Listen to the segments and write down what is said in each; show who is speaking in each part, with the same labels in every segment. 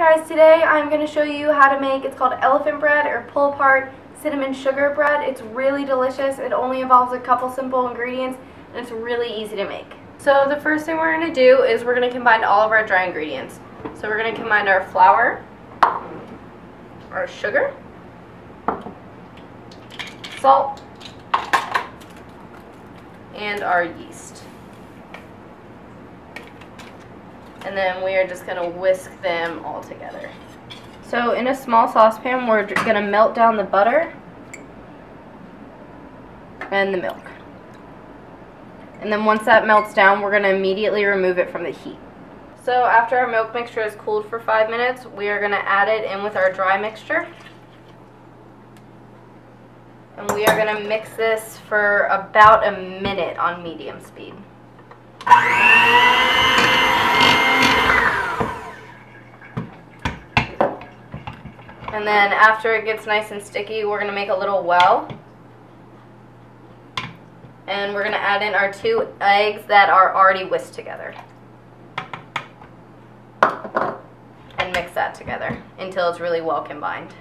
Speaker 1: guys, today I'm going to show you how to make, it's called elephant bread or pull apart cinnamon sugar bread. It's really delicious. It only involves a couple simple ingredients and it's really easy to make. So the first thing we're going to do is we're going to combine all of our dry ingredients. So we're going to combine our flour, our sugar, salt, and our yeast. And then we are just going to whisk them all together. So in a small saucepan, we're going to melt down the butter and the milk. And then once that melts down, we're going to immediately remove it from the heat. So after our milk mixture is cooled for 5 minutes, we are going to add it in with our dry mixture. And we are going to mix this for about a minute on medium speed. And then after it gets nice and sticky, we're going to make a little well. And we're going to add in our 2 eggs that are already whisked together. And mix that together until it's really well combined.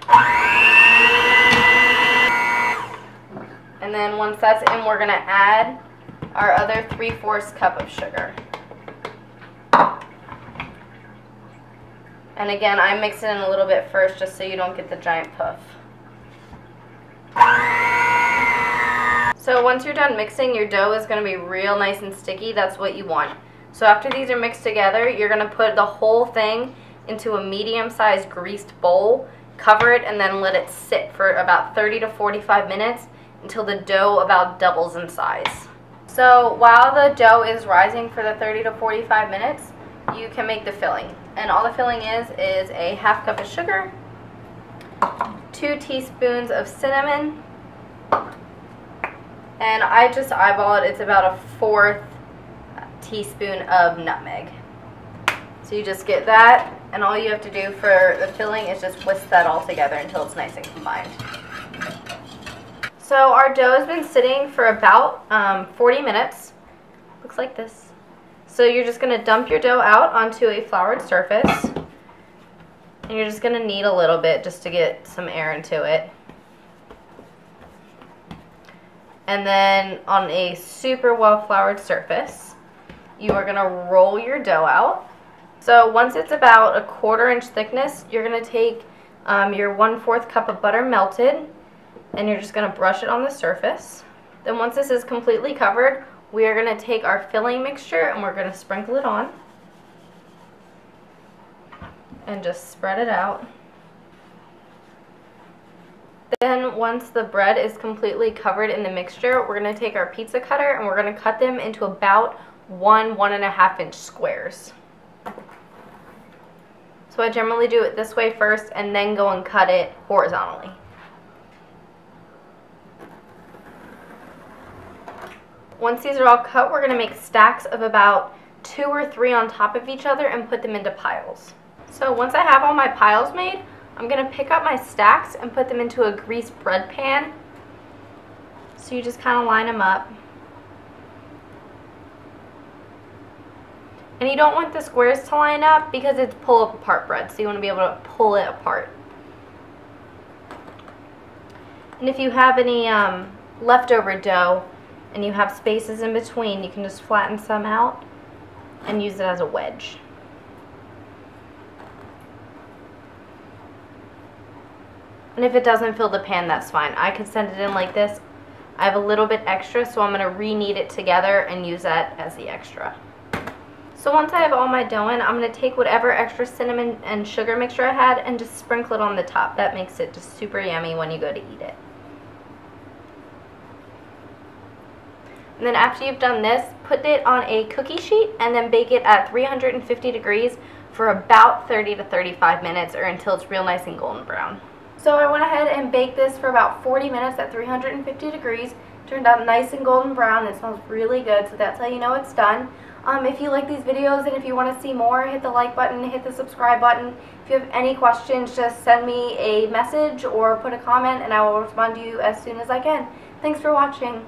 Speaker 1: And then once that's in, we're going to add our other 3/4 cup of sugar. And again, I mix it in a little bit first just so you don't get the giant puff. So once you're done mixing, your dough is going to be real nice and sticky. That's what you want. So after these are mixed together, you're going to put the whole thing into a medium-sized greased bowl, cover it, and then let it sit for about 30 to 45 minutes until the dough about doubles in size. So while the dough is rising for the 30 to 45 minutes, you can make the filling. And all the filling is a 1/2 cup of sugar, 2 teaspoons of cinnamon, and I just eyeball it, it's about a 1/4 teaspoon of nutmeg. So you just get that, and all you have to do for the filling is just whisk that all together until it's nice and combined. So our dough has been sitting for about 40 minutes. Looks like this. So you're just going to dump your dough out onto a floured surface. And you're just going to knead a little bit just to get some air into it. And then on a super well floured surface, you are going to roll your dough out. So once it's about a 1/4 inch thickness, you're going to take your 1/4 cup of butter melted, and you're just going to brush it on the surface. Then once this is completely covered, we are going to take our filling mixture and we're going to sprinkle it on and just spread it out. Then once the bread is completely covered in the mixture, we're going to take our pizza cutter and we're going to cut them into about 1–1.5 inch squares. So I generally do it this way first and then go and cut it horizontally. Once these are all cut, we're going to make stacks of about 2 or 3 on top of each other and put them into piles. So once I have all my piles made, I'm going to pick up my stacks and put them into a greased bread pan. So you just kind of line them up. And you don't want the squares to line up because it's pull-apart bread, so you want to be able to pull it apart. And if you have any leftover dough, and you have spaces in between, you can just flatten some out and use it as a wedge. And if it doesn't fill the pan, that's fine. I could send it in like this. I have a little bit extra, so I'm going to re-knead it together and use that as the extra. So once I have all my dough in, I'm going to take whatever extra cinnamon and sugar mixture I had and just sprinkle it on the top. That makes it just super yummy when you go to eat it. And then after you've done this, put it on a cookie sheet and then bake it at 350 degrees for about 30 to 35 minutes or until it's real nice and golden brown. So I went ahead and baked this for about 40 minutes at 350 degrees. Turned out nice and golden brown. It smells really good, so that's how you know it's done. If you like these videos and if you want to see more, hit the like button, hit the subscribe button. If you have any questions, just send me a message or put a comment and I will respond to you as soon as I can. Thanks for watching.